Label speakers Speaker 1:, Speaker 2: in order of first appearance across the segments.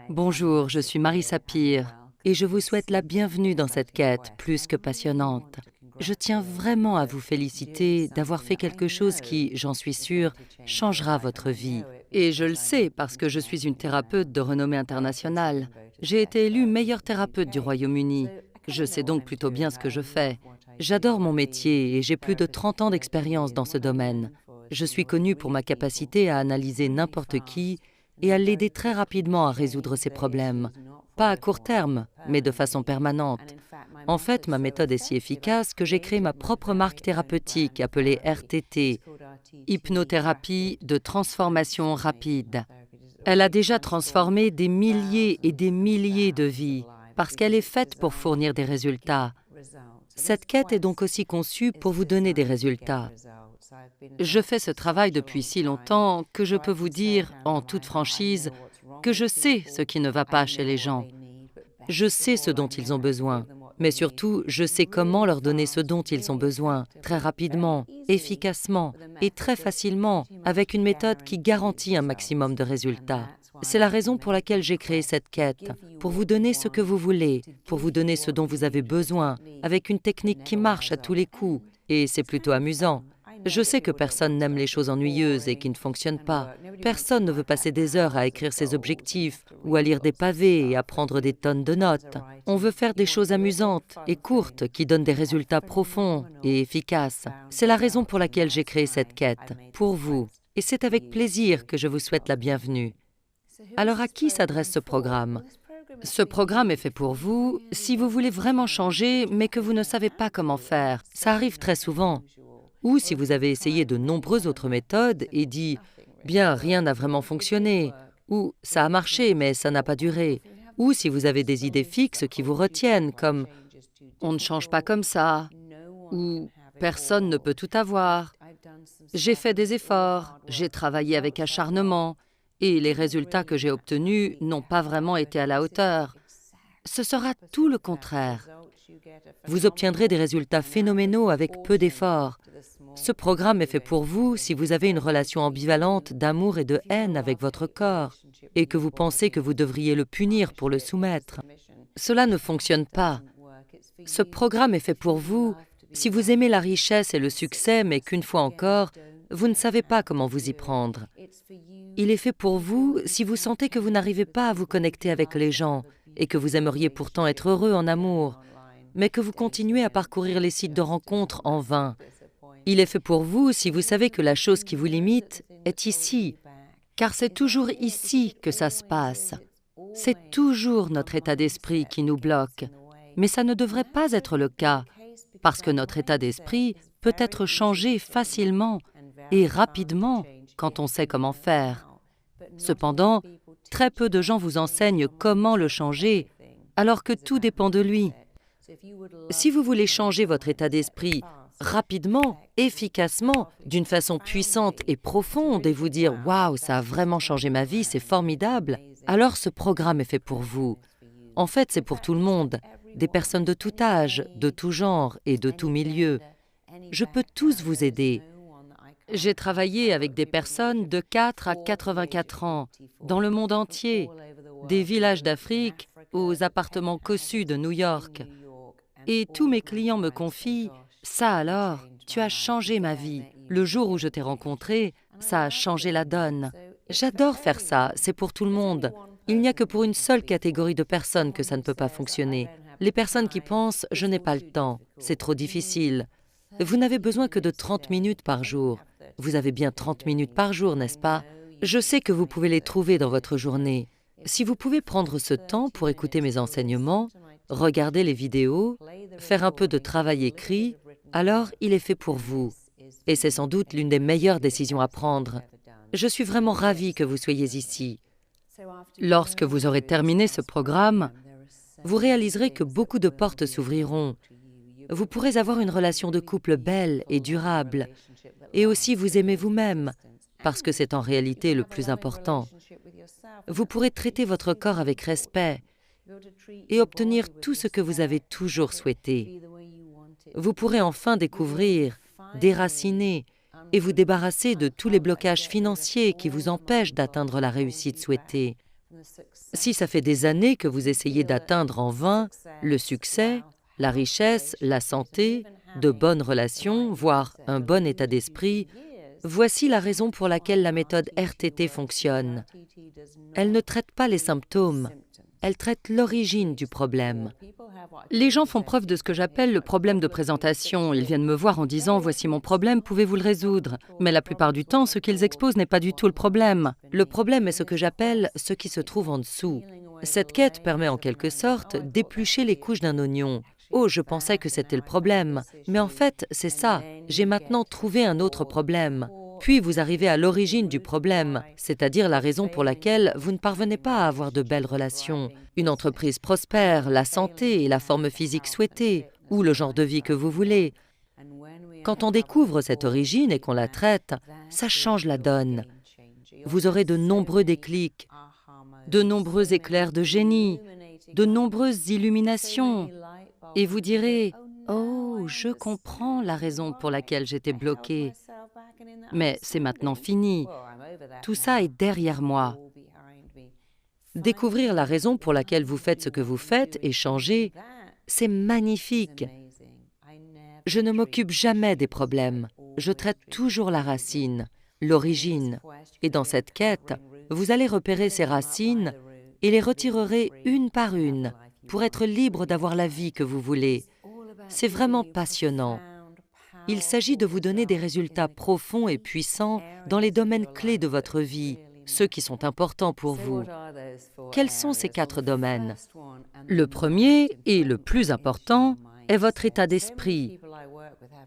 Speaker 1: Bonjour, je suis Marie Sapir et je vous souhaite la bienvenue dans cette quête plus que passionnante. Je tiens vraiment à vous féliciter d'avoir fait quelque chose qui, j'en suis sûre, changera votre vie. Et je le sais parce que je suis une thérapeute de renommée internationale. J'ai été élue meilleure thérapeute du Royaume-Uni. Je sais donc plutôt bien ce que je fais. J'adore mon métier et j'ai plus de 30 ans d'expérience dans ce domaine. Je suis connue pour ma capacité à analyser n'importe qui et à l'aider très rapidement à résoudre ses problèmes. Pas à court terme, mais de façon permanente. En fait, ma méthode est si efficace que j'ai créé ma propre marque thérapeutique appelée RTT, Hypnothérapie de transformation rapide. Elle a déjà transformé des milliers et des milliers de vies parce qu'elle est faite pour fournir des résultats. Cette quête est donc aussi conçue pour vous donner des résultats. Je fais ce travail depuis si longtemps que je peux vous dire, en toute franchise, que je sais ce qui ne va pas chez les gens. Je sais ce dont ils ont besoin, mais surtout, je sais comment leur donner ce dont ils ont besoin, très rapidement, efficacement et très facilement, avec une méthode qui garantit un maximum de résultats. C'est la raison pour laquelle j'ai créé cette quête, pour vous donner ce que vous voulez, pour vous donner ce dont vous avez besoin, avec une technique qui marche à tous les coups, et c'est plutôt amusant. Je sais que personne n'aime les choses ennuyeuses et qui ne fonctionnent pas. Personne ne veut passer des heures à écrire ses objectifs ou à lire des pavés et à prendre des tonnes de notes. On veut faire des choses amusantes et courtes qui donnent des résultats profonds et efficaces. C'est la raison pour laquelle j'ai créé cette quête, pour vous. Et c'est avec plaisir que je vous souhaite la bienvenue. Alors à qui s'adresse ce programme ? Ce programme est fait pour vous si vous voulez vraiment changer mais que vous ne savez pas comment faire. Ça arrive très souvent. Ou si vous avez essayé de nombreuses autres méthodes et dit « bien, rien n'a vraiment fonctionné » ou « ça a marché mais ça n'a pas duré » ou si vous avez des idées fixes qui vous retiennent comme « on ne change pas comme ça » ou « personne ne peut tout avoir ». J'ai fait des efforts, j'ai travaillé avec acharnement et les résultats que j'ai obtenus n'ont pas vraiment été à la hauteur. Ce sera tout le contraire. Vous obtiendrez des résultats phénoménaux avec peu d'efforts. Ce programme est fait pour vous si vous avez une relation ambivalente d'amour et de haine avec votre corps et que vous pensez que vous devriez le punir pour le soumettre. Cela ne fonctionne pas. Ce programme est fait pour vous si vous aimez la richesse et le succès, mais qu'une fois encore, vous ne savez pas comment vous y prendre. Il est fait pour vous si vous sentez que vous n'arrivez pas à vous connecter avec les gens et que vous aimeriez pourtant être heureux en amour, mais que vous continuez à parcourir les sites de rencontres en vain. Il est fait pour vous si vous savez que la chose qui vous limite est ici, car c'est toujours ici que ça se passe. C'est toujours notre état d'esprit qui nous bloque, mais ça ne devrait pas être le cas, parce que notre état d'esprit peut être changé facilement et rapidement quand on sait comment faire. Cependant, très peu de gens vous enseignent comment le changer, alors que tout dépend de lui. Si vous voulez changer votre état d'esprit rapidement, efficacement, d'une façon puissante et profonde et vous dire « Waouh, ça a vraiment changé ma vie, c'est formidable », alors ce programme est fait pour vous. En fait, c'est pour tout le monde, des personnes de tout âge, de tout genre et de tout milieu. Je peux tous vous aider. J'ai travaillé avec des personnes de 4 à 84 ans, dans le monde entier, des villages d'Afrique aux appartements cossus de New York. Et tous mes clients me confient « Ça alors, tu as changé ma vie. Le jour où je t'ai rencontré, ça a changé la donne. » J'adore faire ça, c'est pour tout le monde. Il n'y a que pour une seule catégorie de personnes que ça ne peut pas fonctionner. Les personnes qui pensent « Je n'ai pas le temps, c'est trop difficile ». Vous n'avez besoin que de 30 minutes par jour. Vous avez bien 30 minutes par jour, n'est-ce pas? Je sais que vous pouvez les trouver dans votre journée. Si vous pouvez prendre ce temps pour écouter mes enseignements, regarder les vidéos, faire un peu de travail écrit, alors il est fait pour vous. Et c'est sans doute l'une des meilleures décisions à prendre. Je suis vraiment ravie que vous soyez ici. Lorsque vous aurez terminé ce programme, vous réaliserez que beaucoup de portes s'ouvriront. Vous pourrez avoir une relation de couple belle et durable, et aussi vous aimer vous-même, parce que c'est en réalité le plus important. Vous pourrez traiter votre corps avec respect et obtenir tout ce que vous avez toujours souhaité. Vous pourrez enfin découvrir, déraciner et vous débarrasser de tous les blocages financiers qui vous empêchent d'atteindre la réussite souhaitée. Si ça fait des années que vous essayez d'atteindre en vain le succès, la richesse, la santé, de bonnes relations, voire un bon état d'esprit, voici la raison pour laquelle la méthode RTT fonctionne. Elle ne traite pas les symptômes, elle traite l'origine du problème. Les gens font preuve de ce que j'appelle le problème de présentation. Ils viennent me voir en disant « Voici mon problème, pouvez-vous le résoudre ?» Mais la plupart du temps, ce qu'ils exposent n'est pas du tout le problème. Le problème est ce que j'appelle ce qui se trouve en dessous. Cette quête permet en quelque sorte d'éplucher les couches d'un oignon. Oh, je pensais que c'était le problème. Mais en fait, c'est ça. J'ai maintenant trouvé un autre problème. Puis vous arrivez à l'origine du problème, c'est-à-dire la raison pour laquelle vous ne parvenez pas à avoir de belles relations, une entreprise prospère, la santé et la forme physique souhaitée, ou le genre de vie que vous voulez. Quand on découvre cette origine et qu'on la traite, ça change la donne. Vous aurez de nombreux déclics, de nombreux éclairs de génie, de nombreuses illuminations, et vous direz « Oh, je comprends la raison pour laquelle j'étais bloqué. » Mais c'est maintenant fini. Tout ça est derrière moi. Découvrir la raison pour laquelle vous faites ce que vous faites et changer, c'est magnifique. Je ne m'occupe jamais des problèmes. Je traite toujours la racine, l'origine. Et dans cette quête, vous allez repérer ces racines et les retirerez une par une pour être libre d'avoir la vie que vous voulez. C'est vraiment passionnant. Il s'agit de vous donner des résultats profonds et puissants dans les domaines clés de votre vie, ceux qui sont importants pour vous. Quels sont ces 4 domaines? Le premier, et le plus important, est votre état d'esprit.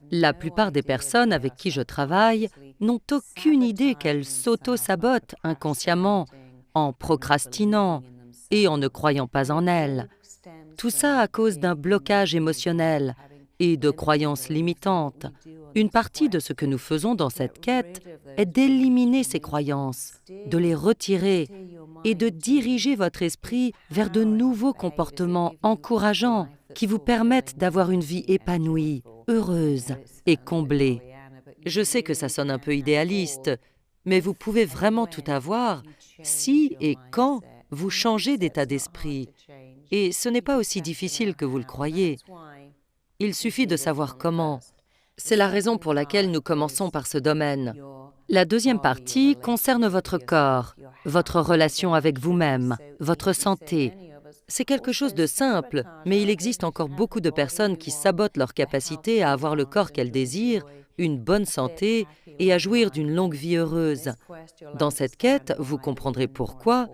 Speaker 1: La plupart des personnes avec qui je travaille n'ont aucune idée qu'elles s'auto-sabotent inconsciemment, en procrastinant et en ne croyant pas en elles. Tout ça à cause d'un blocage émotionnel et de croyances limitantes. Une partie de ce que nous faisons dans cette quête est d'éliminer ces croyances, de les retirer et de diriger votre esprit vers de nouveaux comportements encourageants qui vous permettent d'avoir une vie épanouie, heureuse et comblée. Je sais que ça sonne un peu idéaliste, mais vous pouvez vraiment tout avoir si et quand vous changez d'état d'esprit. Et ce n'est pas aussi difficile que vous le croyez. Il suffit de savoir comment. C'est la raison pour laquelle nous commençons par ce domaine. La deuxième partie concerne votre corps, votre relation avec vous-même, votre santé. C'est quelque chose de simple, mais il existe encore beaucoup de personnes qui sabotent leur capacité à avoir le corps qu'elles désirent, une bonne santé et à jouir d'une longue vie heureuse. Dans cette quête, vous comprendrez pourquoi,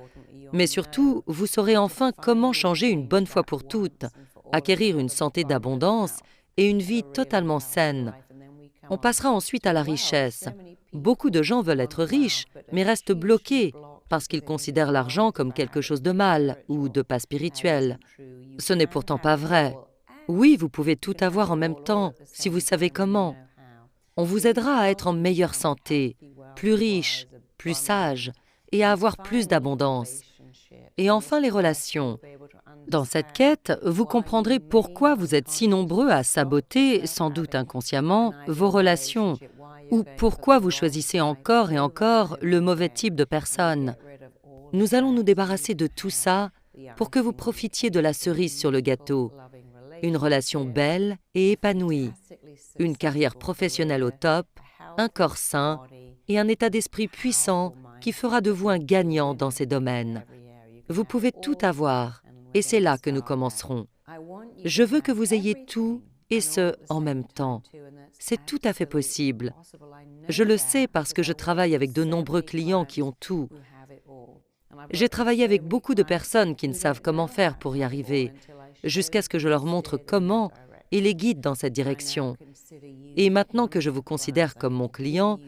Speaker 1: mais surtout, vous saurez enfin comment changer une bonne fois pour toutes, acquérir une santé d'abondance et une vie totalement saine. On passera ensuite à la richesse. Beaucoup de gens veulent être riches, mais restent bloqués parce qu'ils considèrent l'argent comme quelque chose de mal ou de pas spirituel. Ce n'est pourtant pas vrai. Oui, vous pouvez tout avoir en même temps, si vous savez comment. On vous aidera à être en meilleure santé, plus riche, plus sage et à avoir plus d'abondance. Et enfin, les relations. Dans cette quête, vous comprendrez pourquoi vous êtes si nombreux à saboter, sans doute inconsciemment, vos relations, ou pourquoi vous choisissez encore et encore le mauvais type de personne. Nous allons nous débarrasser de tout ça pour que vous profitiez de la cerise sur le gâteau, une relation belle et épanouie, une carrière professionnelle au top, un corps sain et un état d'esprit puissant qui fera de vous un gagnant dans ces domaines. Vous pouvez tout avoir, et c'est là que nous commencerons. Je veux que vous ayez tout, et ce, en même temps. C'est tout à fait possible. Je le sais parce que je travaille avec de nombreux clients qui ont tout. J'ai travaillé avec beaucoup de personnes qui ne savent comment faire pour y arriver, jusqu'à ce que je leur montre comment et les guide dans cette direction. Et maintenant que je vous considère comme mon client,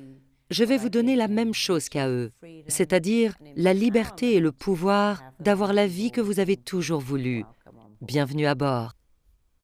Speaker 1: je vais vous donner la même chose qu'à eux, c'est-à-dire la liberté et le pouvoir d'avoir la vie que vous avez toujours voulu. Bienvenue à bord.